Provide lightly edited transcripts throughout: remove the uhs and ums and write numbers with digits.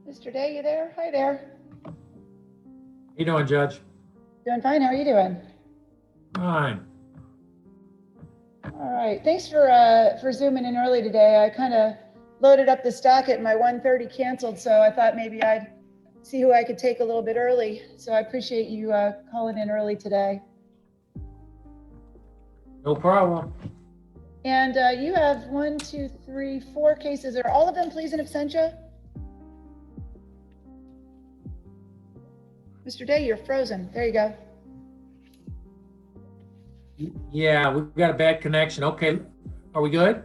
Mr. Day, you there? Hi there. How you doing, Judge? Doing fine. How are you doing? Fine. All right. Thanks for zooming in early today. I kind of loaded up this docket and my 1:30 canceled, so I thought maybe I'd see who I could take a little bit early. So I appreciate you calling in early today. No problem. And you have 1, 2, 3, 4 cases. Are all of them pleas in absentia? Mr. Day, you're frozen. There you go. Yeah, we've got a bad connection. Okay, are we good?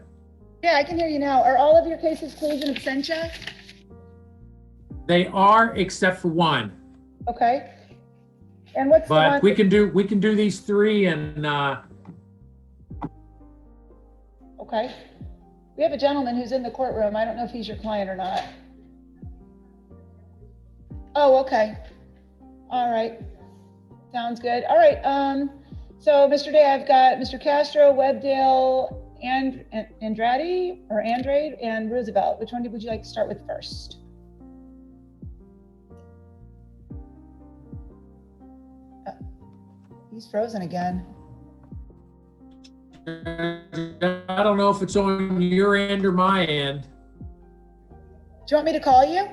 Yeah, I can hear you now. Are all of your cases pleas in absentia? They are, except for one. Okay. And what's the one? But we can do these three, and okay. We have a gentleman who's in the courtroom. I don't know if he's your client or not. Oh, okay. All right. Sounds good. All right. So Mr. Day, I've got Mr. Castro, Webdale, and Andrade, and Roosevelt. Which one would you like to start with first? Oh, he's frozen again. I don't know if it's on your end or my end. Do you want me to call you?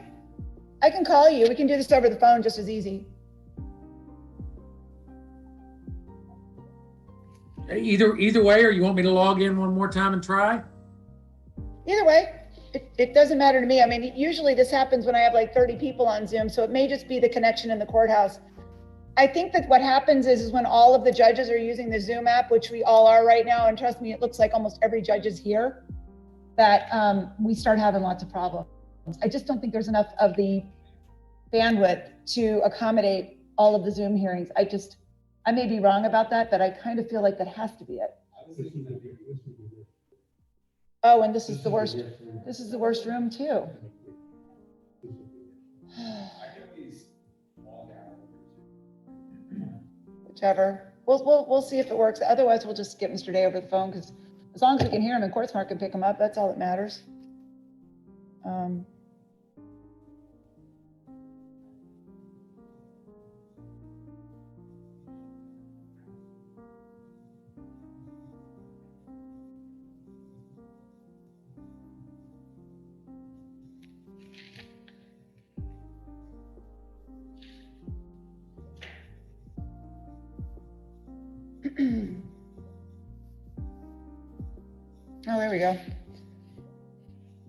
I can call you. We can do this over the phone just as easy. Either way, or you want me to log in one more time and try? Either way, it doesn't matter to me. I mean, usually this happens when I have like 30 people on Zoom, so it may just be the connection in the courthouse. I think that what happens is when all of the judges are using the Zoom app, which we all are right now, and trust me, it looks like almost every judge is here, that we start having lots of problems. I just don't think there's enough of the bandwidth to accommodate all of the Zoom hearings. I may be wrong about that, but I kind of feel like that has to be it. Oh, and this is the worst. This is the worst room too. Whichever. We'll see if it works. Otherwise, we'll just get Mr. Day over the phone, because as long as we can hear him and Courtsmart can pick him up, that's all that matters. Oh, there we go.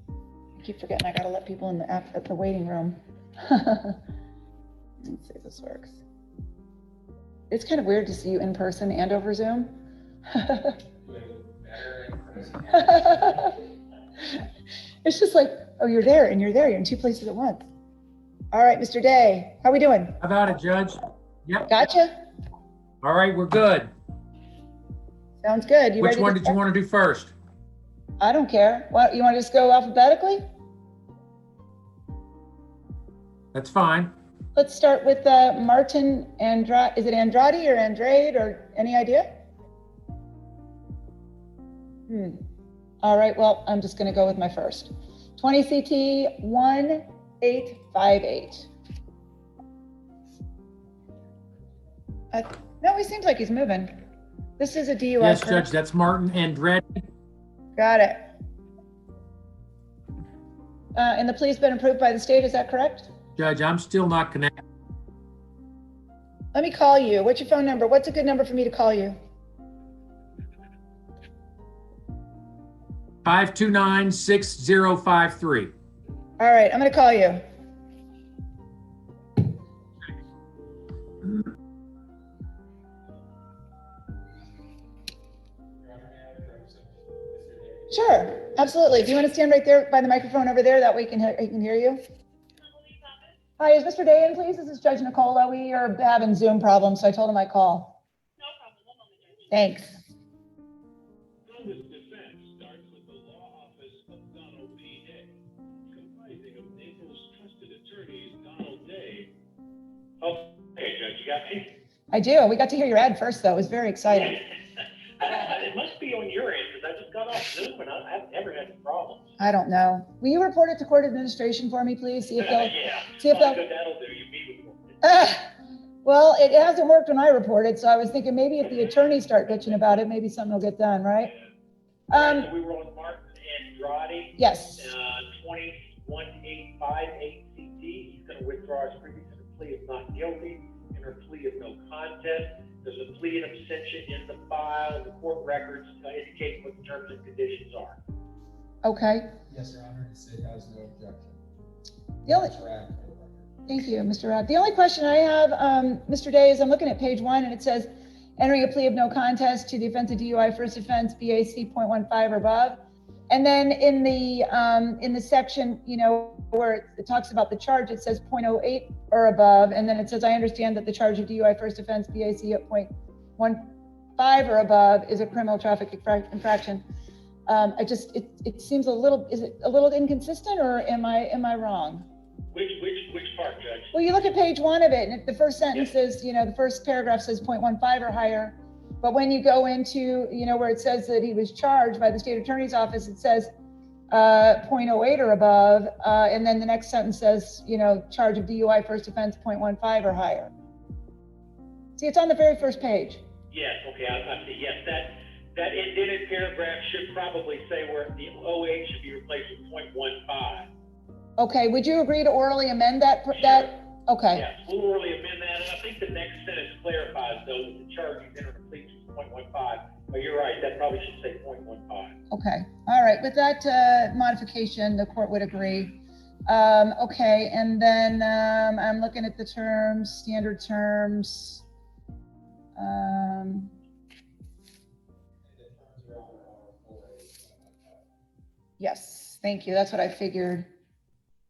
I keep forgetting I gotta let people in the app at the waiting room. Let's see if this works. It's kind of weird to see you in person and over Zoom. It's just like, oh, you're there and you're there. You're in two places at once. All right, Mr. Day, how we doing? How about it, Judge? Yep. Gotcha. All right, we're good. Sounds good. Which one did you want to do first? I don't care. What, you want to just go alphabetically? That's fine. Let's start with Martin Andrade. Is it Andrade or Andrade, or any idea? All right, well, I'm just going to go with my first. 20 CT 1858. No, he seems like he's moving. This is a DUI. Yes, Judge, that's Martin Andrade. Got it. And the plea's been approved by the state, is that correct? Judge, I'm still not connected. Let me call you. What's your phone number? What's a good number for me to call you? 529-6053. All right, I'm going to call you. Sure, absolutely. Do you want to stand right there by the microphone over there? That way he can hear you. Hi, is Mr. Day in, please? This is Judge Nicola. We are having Zoom problems, so I told him I'd call. No problem. 1 moment, Judge. Thanks. This defense starts with the law office of Donald B. Day, comprising of Naples' trusted attorneys, Donald Day. Oh, hey, Judge, you got me? I do. We got to hear your ad first, though. It was very exciting. It must be on your end, because I just got off Zoom and I've never had problems. I don't know. Will you report it to court administration for me, please? See if they'll, Yeah. see if they'll, That'll do. You meet with them. well, it hasn't worked when I reported, so I was thinking maybe if the attorneys start bitching about it, maybe something will get done, right? So we were on Martin Andrade. Yes. 21858 CT. He's going to withdraw his previous plea of not guilty and her plea of no contest. There's a plea in absentia in the file, and the court records indicate what the terms and conditions are. Okay. Yes, Your Honor, it has no objection. The only, thank you, Mr. Rabb. The only question I have, Mr. Day, is I'm looking at page 1 and it says, entering a plea of no contest to the offense of DUI, first offense, BAC .15 or above. And then in the section, you know, where it talks about the charge, it says .08 or above. And then it says, I understand that the charge of DUI, first offense, BAC at .15 or above is a criminal traffic infraction. It seems a little, is it a little inconsistent, or am I wrong? Which part, Judge? Well, you look at page 1 of it, and the first sentence says, you know, the first paragraph says .15 or higher. But when you go into, you know, where it says that he was charged by the state attorney's office, it says .08 or above. And then the next sentence says, you know, charge of DUI, first offense, .15 or higher. See, it's on the very first page. Yes, okay, I see. Yes, that indented paragraph should probably say where the 08 should be replaced with .15. Okay, would you agree to orally amend that? Sure. Okay. Yes, we'll orally amend that, and I think the next sentence clarifies, though, that the charge is entered a plea to .15. But you're right, that probably should say .15. Okay, all right, with that modification, the court would agree. Okay, and then I'm looking at the terms, standard terms. Yes, thank you, that's what I figured.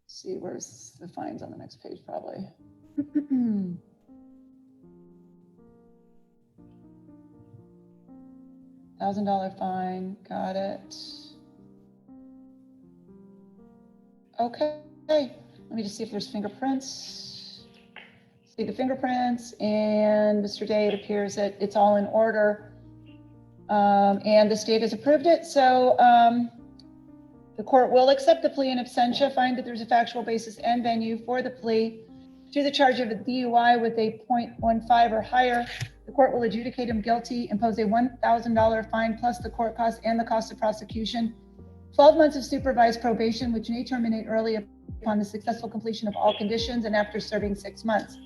Let's see, where's the fines on the next page, probably. $1,000 fine, got it. Okay, let me just see if there's fingerprints. See the fingerprints, and Mr. Day, it appears that it's all in order. And the state has approved it, so the court will accept the plea in absentia, find that there's a factual basis and venue for the plea to the charge of a DUI with a .15 or higher. The court will adjudicate him guilty, impose a $1,000 fine plus the court costs and the cost of prosecution, 12 months of supervised probation, which may terminate early upon the successful completion of all conditions and after serving 6 months.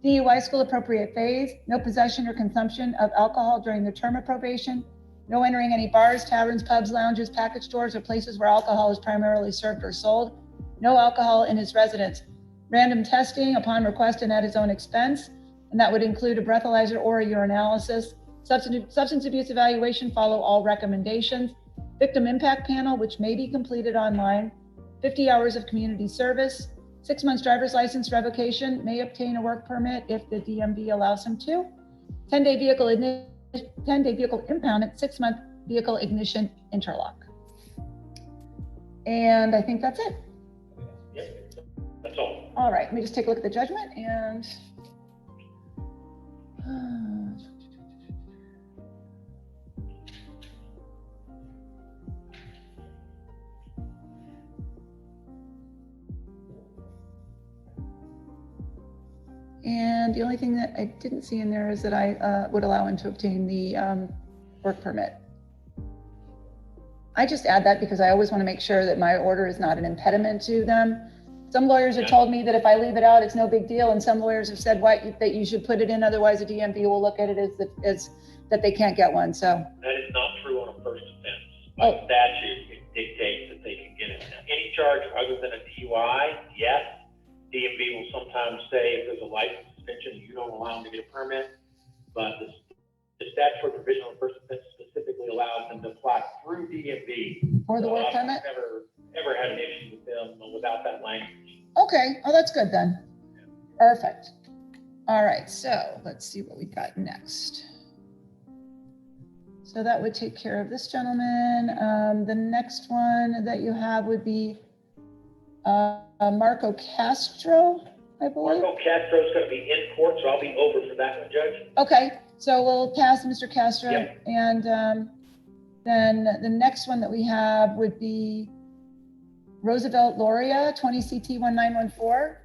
DUI school appropriate phase, no possession or consumption of alcohol during the term of probation, no entering any bars, taverns, pubs, lounges, package stores, or places where alcohol is primarily served or sold, no alcohol in his residence. Random testing upon request and at his own expense, and that would include a breathalyzer or a urinalysis. Substance abuse evaluation, follow all recommendations. Victim impact panel, which may be completed online. 50 hours of community service. 6 months driver's license revocation, may obtain a work permit if the DMV allows him to. 10-day vehicle impoundment, 6-month vehicle ignition interlock. And I think that's it. Yep, that's all. All right, let me just take a look at the judgment and the only thing that I didn't see in there is that I would allow him to obtain the work permit. I just add that because I always want to make sure that my order is not an impediment to them. Some lawyers have told me that if I leave it out, it's no big deal. And some lawyers have said that you should put it in, otherwise the DMV will look at it as that they can't get one, so. That is not true on a first offense. By statute, it dictates that they can get it. Now, any charge other than a DUI, yes, DMV will sometimes say if there's a license suspension, you don't allow them to get a permit, but the statutory provision on first offense specifically allows them to apply through DMV. For the work I've permit? never had an issue with them without that language. Okay, oh, that's good then. Perfect. All right, so let's see what we got next. So that would take care of this gentleman. The next one that you have would be Marco Castro, I believe. Marco Castro is going to be in court, so I'll be over for that one, Judge. Okay, so we'll pass Mr. Castro. Yep. And then the next one that we have would be Roosevelt Loria, 20 CT 1914.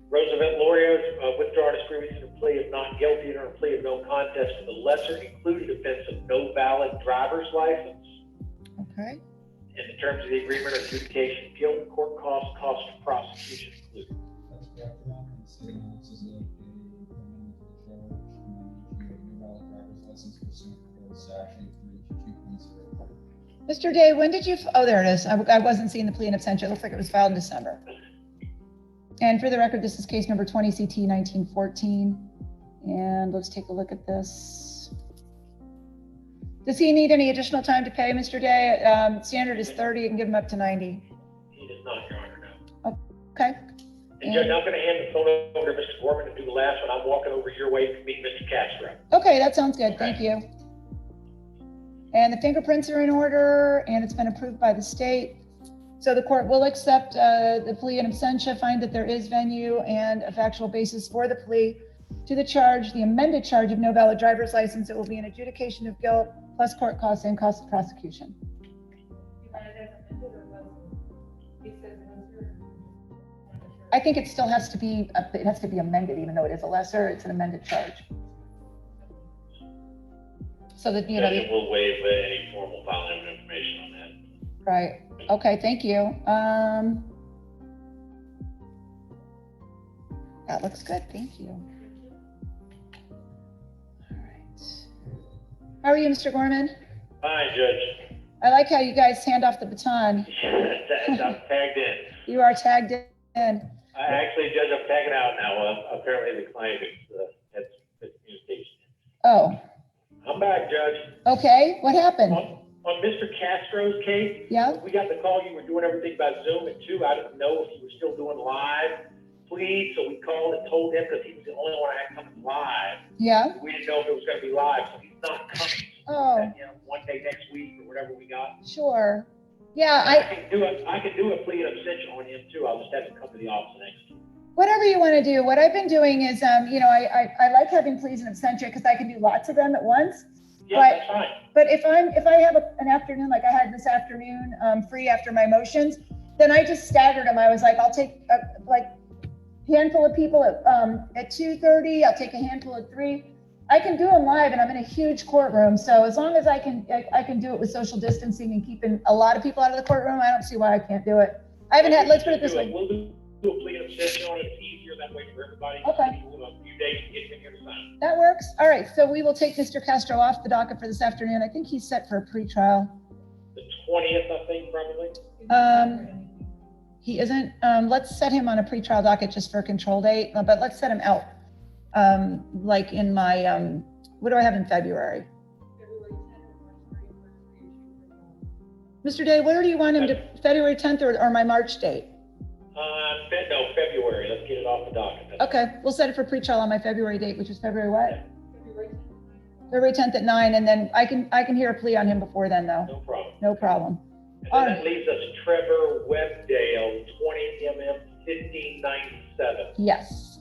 Roosevelt Loria, withdrawn his previous plea of not guilty or a plea of no contest to the lesser included offense of no valid driver's license. Okay. In the terms of the agreement, adjudication, guilt, court costs, cost of prosecution included. That's correct, Your Honor. The state announces a amendment to the charge, and a valid driver's license pursuant to statute 32.0. Mr. Day, when did you, oh, there it is. I wasn't seeing the plea in absentia. It looks like it was filed in December. And for the record, this is case number 20 CT 1914. And let's take a look at this. Does he need any additional time to pay, Mr. Day? Standard is 30, you can give him up to 90. He does not, Your Honor, no. Okay. And Judge, I'm going to hand the phone over to Mr. Gorman to do the last one. I'm walking over your way to meet Mr. Castro. Okay, that sounds good. Thank you. And the fingerprints are in order, and it's been approved by the state. So the court will accept the plea in absentia, find that there is venue and a factual basis for the plea to the charge, the amended charge of no valid driver's license. It will be an adjudication of guilt plus court costs and cost of prosecution. I think it still has to be, it has to be amended, even though it is a lesser, it's an amended charge. So that, you know. Judge, we'll waive any formal filing of information on that. Right. Okay, thank you. That looks good, thank you. All right. How are you, Mr. Gorman? Fine, Judge. I like how you guys hand off the baton. I'm tagged in. You are tagged in. Actually, Judge, I'm tagging out now. Apparently the client has communication. Oh, I'm back, Judge. okay, what happened? On Mr. Castro's case, Yeah, we got the call you were doing everything by Zoom, and two, I didn't know if you were still doing live please, so we called and told him because he was the only one I had coming live. yeah. We didn't know if it was going to be live, so he's not coming. Oh, You know, one day next week or whatever we got. sure. Yeah, I can do it. I can do a plea of abstention on him too. I'll just have him come to the office next week. whatever you want to do. What I've been doing is, you know, I like having pleas and absentia because I can do lots of them at once. Yeah, But- that's fine. But if I have an afternoon, like I had this afternoon, free after my motions, then I just staggered them. I was like, I'll take like handful of people at 2:30. I'll take a handful at 3. I can do them live, and I'm in a huge courtroom. So as long as I can do it with social distancing and keeping a lot of people out of the courtroom, I don't see why I can't do it. I haven't had. Let's put it this way. We'll do a plea of abstention on it. It's easier that way for everybody. Okay. We'll have a few days to get him here to sign. That works. All right. So we will take Mr. Castro off the docket for this afternoon. I think he's set for a pretrial. The 20th, I think, probably. He isn't. Let's set him on a pretrial docket just for a control date, but let's set him out. Like in my, what do I have in February? Mr. Day, where do you want him to, February 10th or my March date? No, February. Let's get it off the docket. Okay, we'll set it for pretrial on my February date, which is February what? February 10th at 9, and then I can hear a plea on him before then though. No problem. No problem. And All then right. that leaves us Trevor Webdale, 20 MM 1597. Yes.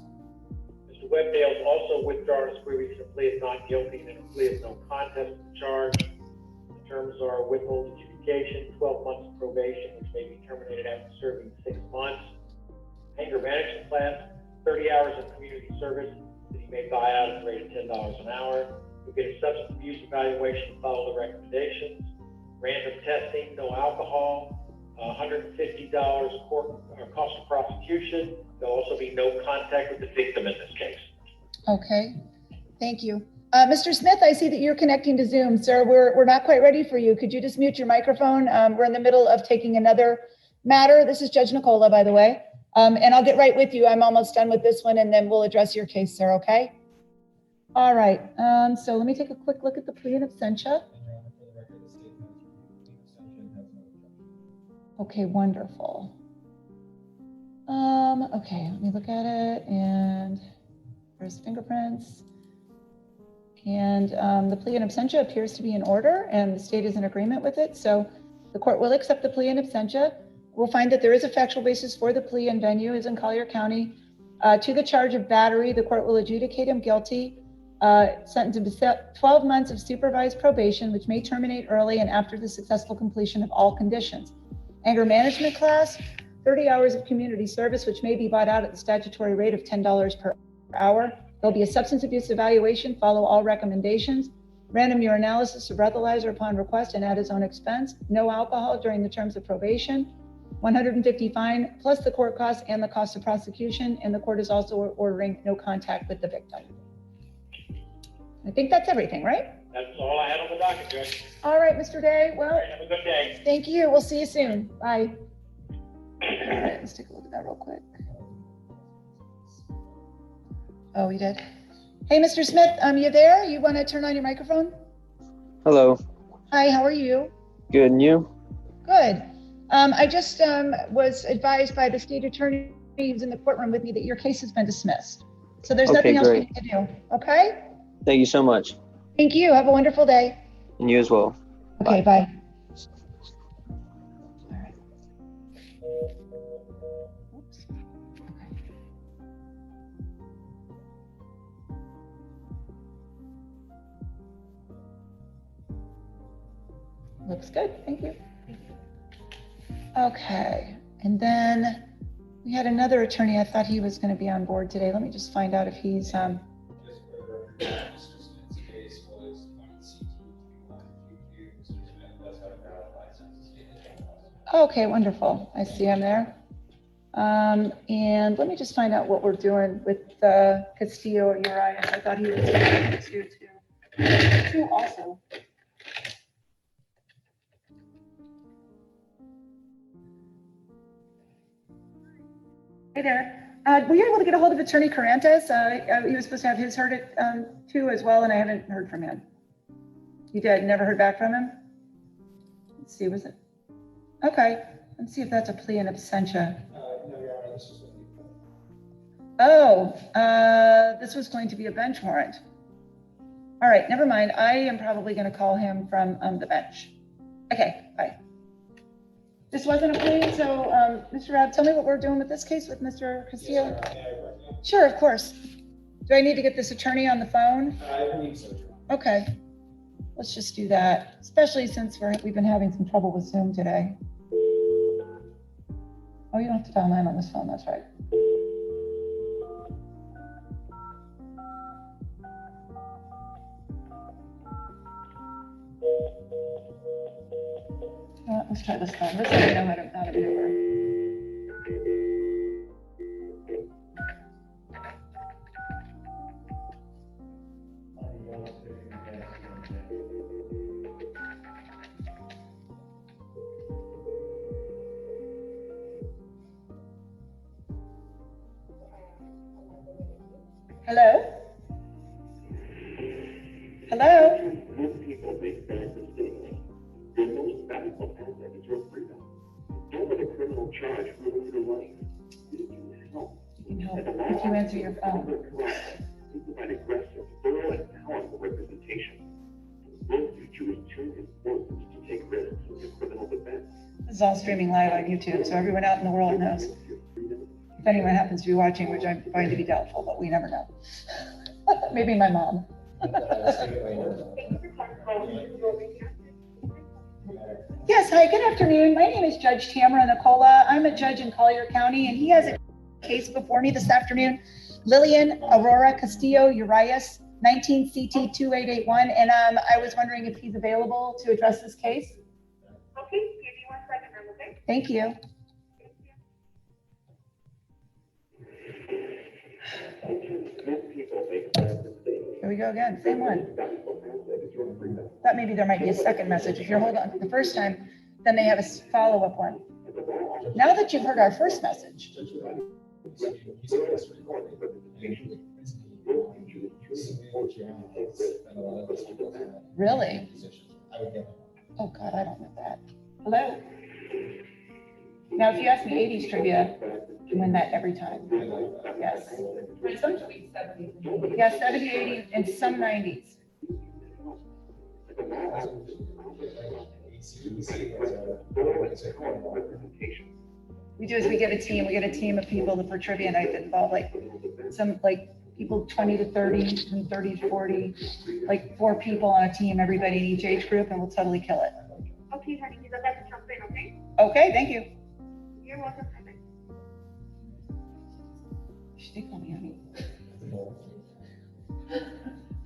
Mr. Webdale's also withdrawn his previous plea of not guilty and a plea of no contest to the charge. The terms are withhold adjudication, 12 months of probation, which may be terminated after serving 6 months. Anger management class, 30 hours of community service that he may buy out at the rate of $10 an hour. He'll get a substance abuse evaluation and follow the recommendations. Random testing, no alcohol, $150 court or cost of prosecution. There'll also be no contact with the victim in this case. Okay, thank you. Mr. Smith, I see that you're connecting to Zoom, sir. We're not quite ready for you. Could you just mute your microphone? We're in the middle of taking another matter. This is Judge Nicola, by the way. And I'll get right with you. I'm almost done with this one, and then we'll address your case, sir, okay? All right, so let me take a quick look at the plea in absentia. Okay, wonderful. Okay, let me look at it, and there's fingerprints. And the plea in absentia appears to be in order, and the state is in agreement with it. So the court will accept the plea in absentia. We'll find that there is a factual basis for the plea, and venue is in Collier County. To the charge of battery, the court will adjudicate him guilty, sentence him to 12 months of supervised probation, which may terminate early and after the successful completion of all conditions. Anger management class, 30 hours of community service, which may be bought out at the statutory rate of $10 per hour. There'll be a substance abuse evaluation, follow all recommendations, random urinalysis or breathalyzer upon request and at his own expense, no alcohol during the terms of probation, 150 fine, plus the court costs and the cost of prosecution, and the court is also ordering no contact with the victim. I think that's everything, right? That's all I had on the docket, Judge. All right, Mr. Day, well, All right, have a good day. thank you. We'll see you soon. Bye. All right, let's take a look at that real quick. Oh, you did? Hey, Mr. Smith, you there? You want to turn on your microphone? Hello. Hi, how are you? Good, and you? Good. I just was advised by the state attorney who's in the courtroom with me that your case has been dismissed. So there's Okay, nothing else we great. need to do. Okay? Thank you so much. Thank you. Have a wonderful day. And you as well. Okay, bye. All right. Oops. Okay. Looks good. Thank you. Okay, and then we had another attorney. I thought he was going to be on board today. Let me just find out if he's Just for the record, Mr. Smith's case was on CT 2122. Mr. Smith does have a valid license. okay. Wonderful. I see him there. And let me just find out what we're doing with Castillo Urias. I thought he was going to too also. Hey there. Were you able to get a hold of Attorney Carantes? He was supposed to have his heard it too as well, and I haven't heard from him. You did? Never heard back from him? Let's see, was it? Okay, let's see if that's a plea in absentia. No, Your Honor, this was what you put. Oh, this was going to be a bench warrant. All right, never mind. I am probably going to call him from the bench. Okay, bye. This wasn't a plea, so Mr. Rabb, tell me what we're doing with this case with Mr. Castillo. Yes, Your Honor. May I recommend? Sure, of course. Do I need to get this attorney on the phone? I believe so, Your Honor. Okay, let's just do that, especially since we've been having some trouble with Zoom today. Oh, you don't have to dial 9 on this phone, that's right. Let's try this phone. Let's see know how to maneuver. Hello? Hello? Most people make bad mistakes. Your most valuable asset is your freedom. Don't let a criminal charge ruin your life. You can help. You can help if you answer your phone. You provide aggressive, thorough, and powerful representation. Both you choose too important to take risks in your criminal defense. This is all streaming live on YouTube, so everyone out in the world knows. If anyone happens to be watching, which I'm going to be doubtful, but we never know. Maybe my mom. Yes, hi, good afternoon. My name is Judge Tamara Nicola. I'm a judge in Collier County, and he has a case before me this afternoon. Lillian Aurora Castillo Urias, 19 CT 2881, and I was wondering if he's available to address this case. Okay, give me 1 second, ma'am, okay? Thank you. Most people make bad mistakes. Here we go again, same one. Valuable asset is your freedom. Thought maybe there might be a second message. If you're hold on the first time, then they have a follow-up one. Now that you've heard our first message, really? Oh God, I don't know that. Hello? Now, if you ask me 80s trivia, you win that every time. Yes. Some tweets 70s. Yeah, 70, 80, and some 90s. We do is we get a team of people for trivia night that involve like some like people 20 to 30 and 30 to 40, like 4 people on a team, everybody in each age group, and we'll totally kill it. Okay, honey, he's about to jump in, okay? Okay, thank you. You're welcome. She did call me honey.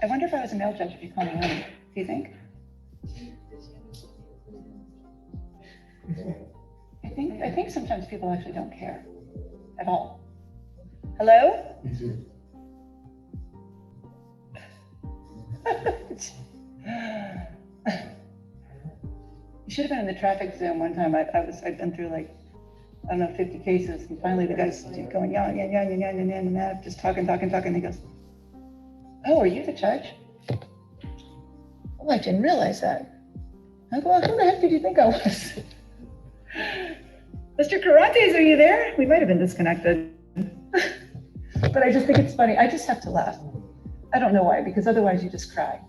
I wonder if I was a male judge if you call me honey. Do you think? I think sometimes people actually don't care at all. Hello? You should have been in the traffic Zoom one time. I'd been through like, I don't know, 50 cases, and finally the guy's going, yeah, just talking. He goes, "Oh, are you the judge?" Oh, I didn't realize that. I go, "Well, who the heck did you think I was?" Mr. Carantes, are you there? We might have been disconnected. But I just think it's funny. I just have to laugh. I don't know why, because otherwise you just cry.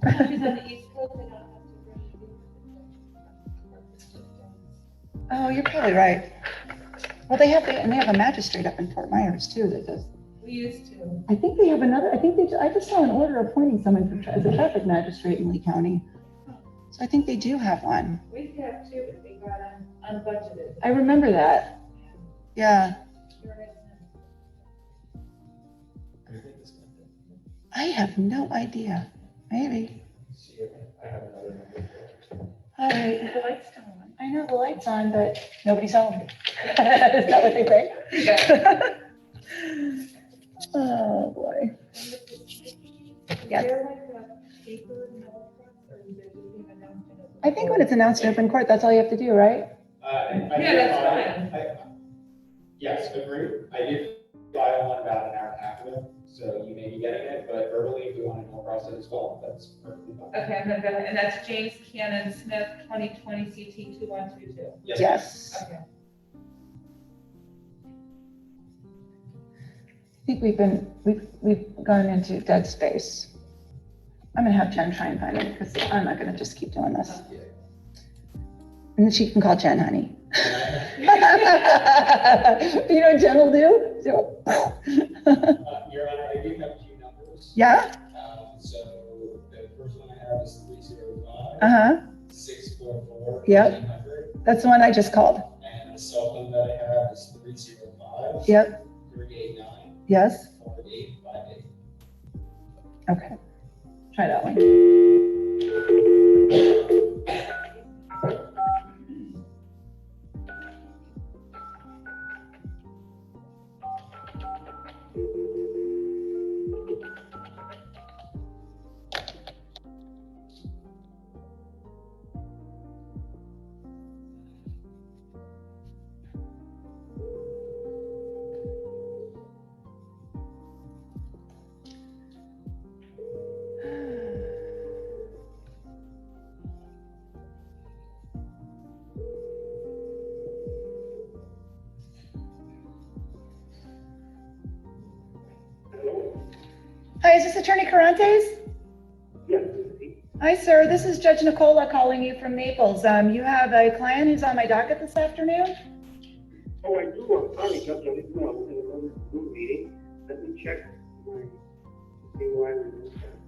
Oh, you're probably right. Well, they have a magistrate up in Fort Myers too that does. We used to. I think they have another. I just saw an order appointing someone as a traffic magistrate in Lee County. So I think they do have one. We have two, but they got unbudgeted. I remember that. Yeah. I have no idea. Maybe. All right. The light's still on. I know the light's on, but nobody's home. Is that what they think? Yeah. Oh, boy. Yeah. Is there like a paper note or is it being announced in a- I think when it's announced in open court, that's all you have to do, right? Yeah, that's fine. Yes, agreed. I did file one about an hour and a half ago, so you may be getting it, but verbally, if we want to know process as well, that's perfectly fine. Okay, I'm gonna go ahead, and that's James Cannon Smith, 2020 CT 2122. Yes. Okay. I think we've gone into dead space. I'm gonna have Jen try and find it because I'm not gonna just keep doing this. And she can call Jen honey. You know what Jen will do? Your Honor, I do have two numbers. Yeah? So the first one I have is 305. Uh-huh. 644. Yep. 1800. That's the one I just called. And the cell phone that I have is 305. Yep. 389. Yes? 4858. Okay. Try that one. Hi, is this Attorney Carantes? Yes. Hi, sir. This is Judge Nicola calling you from Naples. You have a client who's on my docket this afternoon? Oh, I do. I'm sorry, Judge. I didn't know I was in another Zoom meeting. Let me check see why I missed that.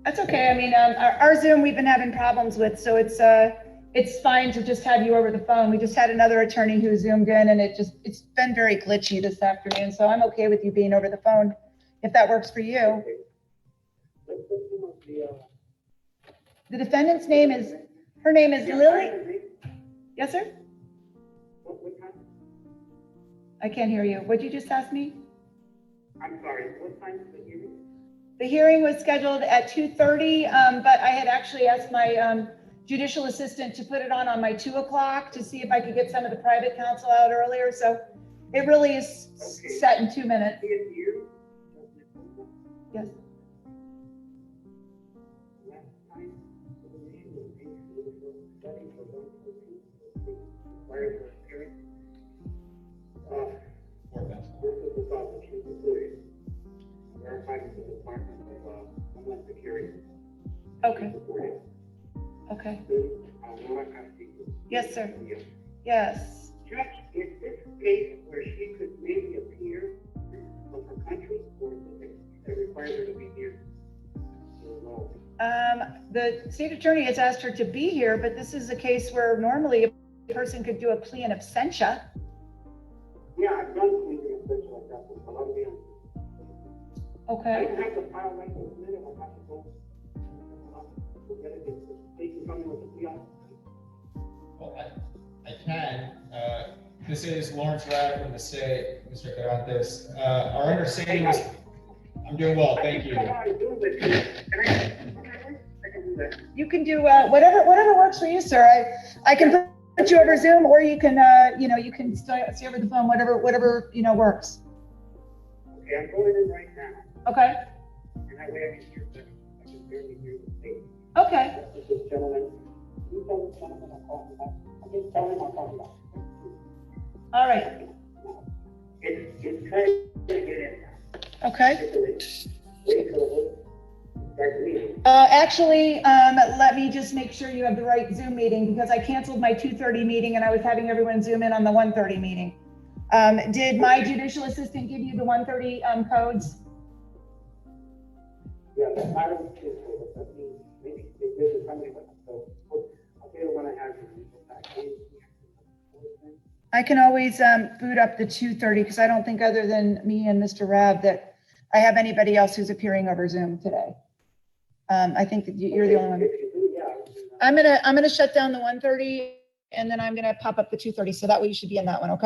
That's okay. I mean, our Zoom we've been having problems with, so it's fine to just have you over the phone. We just had another attorney who Zoomed in, and it's been very glitchy this afternoon. So I'm okay with you being over the phone if that works for you. Okay. Let's see what The defendant's name is Lily. Yes, sir. what time? I can't hear you. What'd you just ask me? I'm sorry. What time is the hearing? The hearing was scheduled at 2:30, but I had actually asked my judicial assistant to put it on my 2 o'clock to see if I could get some of the private counsel out earlier. So it really is set in 2 minutes. See it here? Yes. Last time, the meeting was study for 142, prior to the hearing. This is about the chief of police. Verified with the Department of Homeland Security. Okay. Okay. Yes, sir. Yes. Judge, is this case where she could maybe appear from her country, or is it that requires her to be here? The state attorney has asked her to be here, but this is a case where normally if person could do a plea in absentia. Yeah, I've done things in a situation like that, but a lot of the, I Okay. don't have to file right this minute, I have to go get it, they can come in with the plea officer. Well, I can. This is Lawrence Rad from the state, Mr. Carantes. Our understanding is, I'm doing well, thank you. Come on, do this. Can I can do that. You can do whatever works for you, sir. I can put you over Zoom, or you can you can stay over the phone. Whatever works. Okay, I'm going in right now, Okay. and that way I can hear them. I can barely hear the state. Okay. This gentleman, you tell this gentleman I'm talking about. I just tell him I'm talking about. All right. It's trying to get in now. Okay. Wait till the start meeting. Actually, let me just make sure you have the right Zoom meeting, because I canceled my 2:30 meeting and I was having everyone Zoom in on the 1:30 meeting. Did my judicial assistant give you the 1:30 codes? Yeah, I don't think so, but that means maybe if there's somebody, so I'll tell you when I have you. I can always boot up the 2:30, because I don't think, other than me and Mr. Rav, that I have anybody else who's appearing over Zoom today. I think that you're the only one. If you do, yeah, I'll do that. I'm gonna shut down the 1:30, and then I'm gonna pop up the 2:30, so that way you should be in that one, okay?